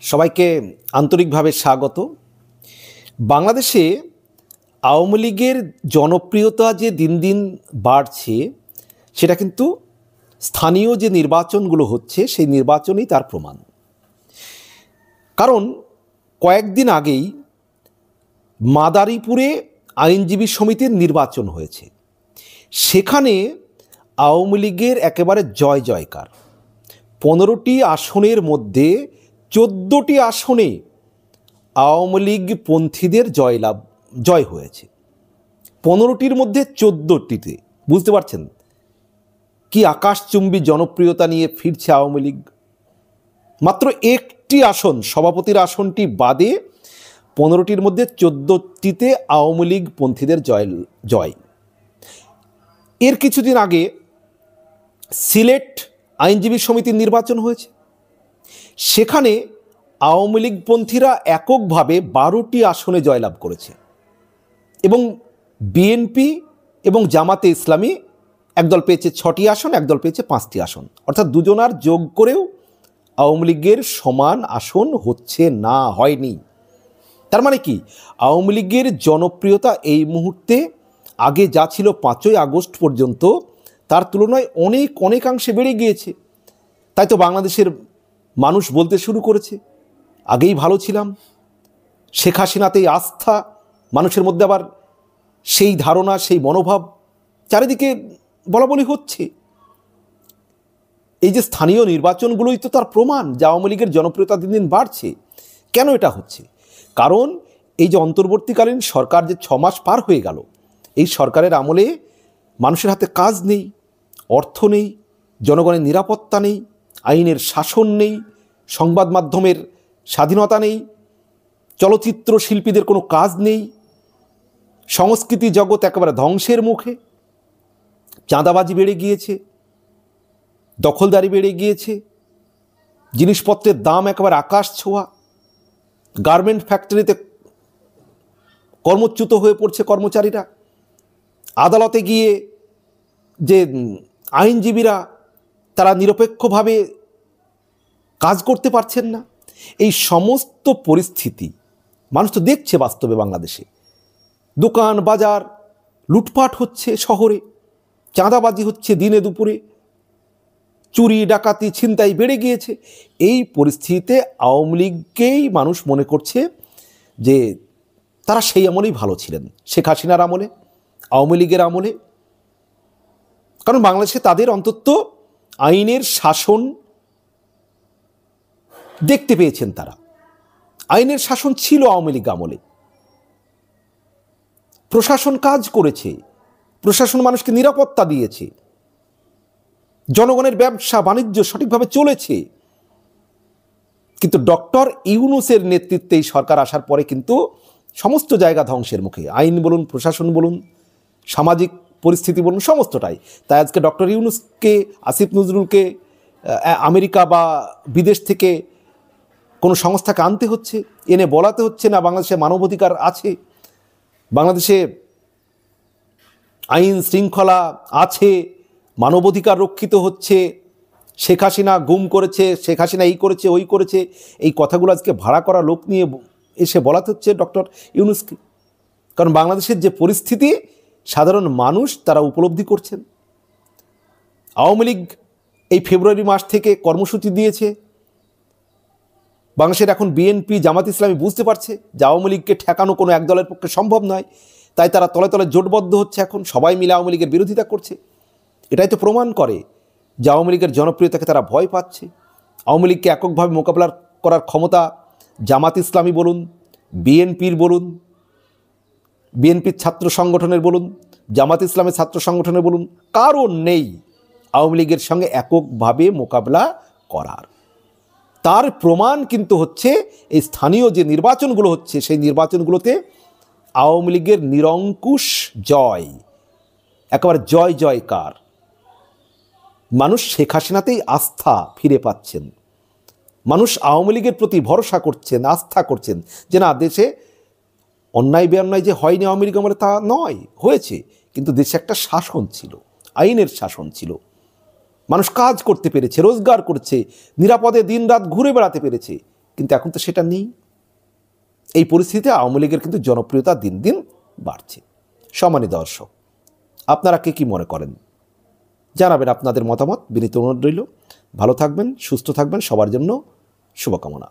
সবাইকে আন্তরিকভাবে স্বাগত। বাংলাদেশে আওয়ামী লীগের জনপ্রিয়তা যে দিন দিন বাড়ছে সেটা কিন্তু স্থানীয় যে নির্বাচনগুলো হচ্ছে সেই নির্বাচনই তার প্রমাণ। কারণ কয়েকদিন আগেই মাদারীপুরে আইনজীবী সমিতির নির্বাচন হয়েছে, সেখানে আওয়ামী লীগের একেবারে জয় জয়কার। 15টি আসনের মধ্যে 14টি আসনে আওয়ামী লীগ পন্থীদের জয় হয়েছে। 15টির মধ্যে 14টিতে, বুঝতে পারছেন কি আকাশচুম্বী জনপ্রিয়তা নিয়ে ফিরছে আওয়ামী লীগ। মাত্র একটি আসন, সভাপতির আসনটি বাদে 15টির মধ্যে 14টিতে আওয়ামী লীগ পন্থীদের জয়। এর কিছুদিন আগে সিলেট আইনজীবী সমিতির নির্বাচন হয়েছে, সেখানে আওয়ামী লীগ পন্থীরা এককভাবে 12টি আসনে জয়লাভ করেছে এবং বিএনপি এবং জামাতে ইসলামী একদল পেয়েছে 6টি আসন, একদল পেয়েছে 5টি আসন। অর্থাৎ দুজনার যোগ করেও আওয়ামী লীগের সমান আসন হচ্ছে না, হয়নি। তার মানে কি, আওয়ামী লীগের জনপ্রিয়তা এই মুহূর্তে আগে যা ছিল 5ই আগস্ট পর্যন্ত তার তুলনায় অনেকাংশে বেড়ে গিয়েছে। তাই তো বাংলাদেশের মানুষ বলতে শুরু করেছে, আগেই ভালো ছিলাম। শেখ হাসিনাতেই আস্থা মানুষের মধ্যে, আবার সেই ধারণা, সেই মনোভাব চারিদিকে বলাবলি হচ্ছে। এই যে স্থানীয় নির্বাচনগুলোই তো তার প্রমাণ যে আওয়ামী লীগের জনপ্রিয়তা দিন দিন বাড়ছে। কেন এটা হচ্ছে? কারণ এই যে অন্তর্বর্তীকালীন সরকার যে 6 মাস পার হয়ে গেল, এই সরকারের আমলে মানুষের হাতে কাজ নেই, অর্থ নেই, জনগণের নিরাপত্তা নেই, আইনের শাসন নেই, সংবাদ মাধ্যমের স্বাধীনতা নেই, চলচ্চিত্র শিল্পীদের কোনো কাজ নেই, সংস্কৃতি জগৎ একেবারে ধ্বংসের মুখে, চাঁদাবাজি বেড়ে গিয়েছে, দখলদারি বেড়ে গিয়েছে, জিনিসপত্রের দাম একেবারে আকাশ ছোঁয়া, গার্মেন্ট ফ্যাক্টরিতে কর্মচ্যুত হয়ে পড়ছে কর্মচারীরা, আদালতে গিয়ে যে আইনজীবীরা তারা নিরপেক্ষভাবে কাজ করতে পারছেন না। এই সমস্ত পরিস্থিতি মানুষ তো দেখছে বাস্তবে। বাংলাদেশে দোকান বাজার লুটপাট হচ্ছে, শহরে চাঁদাবাজি হচ্ছে দিনে দুপুরে, চুরি ডাকাতি ছিনতাই বেড়ে গিয়েছে। এই পরিস্থিতিতে আওয়ামী লীগকেই মানুষ মনে করছে যে তারা সেই আমলেই ভালো ছিলেন, শেখ হাসিনার আমলে, আওয়ামী লীগের আমলে। কারণ বাংলাদেশে তাদের অন্তত আইনের শাসন দেখতে পেয়েছেন, তারা আইনের শাসন ছিল আওয়ামী লীগ আমলে। প্রশাসন কাজ করেছে, প্রশাসন মানুষকে নিরাপত্তা দিয়েছে, জনগণের ব্যবসা বাণিজ্য সঠিকভাবে চলেছে। কিন্তু ডক্টর ইউনূসের নেতৃত্বে এই সরকার আসার পরে কিন্তু সমস্ত জায়গা ধ্বংসের মুখে, আইন বলুন, প্রশাসন বলুন, সামাজিক পরিস্থিতি বলুন, সমস্তটাই। তাই আজকে ডক্টর ইউনূসকে, আসিফ নজরুলকে আমেরিকা বা বিদেশ থেকে কোনো সংস্থাকে আনতে হচ্ছে, এনে বলাতে হচ্ছে না বাংলাদেশে মানবাধিকার আছে, বাংলাদেশে আইন শৃঙ্খলা আছে, মানবাধিকার রক্ষিত হচ্ছে, শেখ হাসিনা গুম করেছে, শেখ হাসিনা এই করেছে ওই করেছে, এই কথাগুলো আজকে ভাড়া করা লোক নিয়ে এসে বলাতে হচ্ছে ডক্টর ইউনূসকে। কারণ বাংলাদেশের যে পরিস্থিতি সাধারণ মানুষ তারা উপলব্ধি করছেন। আওয়ামী লীগ এই ফেব্রুয়ারি মাস থেকে কর্মসূচি দিয়েছে। বাংলাদেশের এখন বিএনপি, জামাত ইসলামী বুঝতে পারছে যে আওয়ামী লীগকে ঠেকানো কোনো এক দলের পক্ষে সম্ভব নয়। তাই তারা তলে তলে জোটবদ্ধ হচ্ছে, এখন সবাই মিলে আওয়ামী লীগের বিরোধিতা করছে। এটাই তো প্রমাণ করে যে আওয়ামী লীগের জনপ্রিয়তাকে তারা ভয় পাচ্ছে। আওয়ামী লীগকে এককভাবে মোকাবিলা করার ক্ষমতা জামাত ইসলামী বলুন, বিএনপির বলুন, বিএনপির ছাত্র সংগঠনের বলুন, জামাত ইসলামের ছাত্র সংগঠনের বলুন, কারণ নেই আওয়ামী লীগের সঙ্গে এককভাবে মোকাবিলা করার। তার প্রমাণ কিন্তু হচ্ছে এই স্থানীয় যে নির্বাচনগুলো হচ্ছে, সেই নির্বাচনগুলোতে আওয়ামী লীগের নিরঙ্কুশ জয়, একেবারে জয় জয়কার। মানুষ শেখ হাসিনাতেই আস্থা ফিরে পাচ্ছেন, মানুষ আওয়ামী লীগের প্রতি ভরসা করছেন, আস্থা করছেন যে না, দেশে অন্যায় বেঅন্যায় যে হয়নি আওয়ামী লীগ আমলে তা নয়, হয়েছে, কিন্তু দেশে একটা শাসন ছিল, আইনের শাসন ছিল, মানুষ কাজ করতে পেরেছে, রোজগার করছে, নিরাপদে দিনরাত ঘুরে বেড়াতে পেরেছে। কিন্তু এখন তো সেটা নেই। এই পরিস্থিতিতে আওয়ামী লীগের কিন্তু জনপ্রিয়তা দিন দিন বাড়ছে। সম্মানিত দর্শক, আপনারা কে কী মনে করেন জানাবেন আপনাদের মতামত। বিনীত অনুরোধ রইল। ভালো থাকবেন, সুস্থ থাকবেন, সবার জন্য শুভকামনা।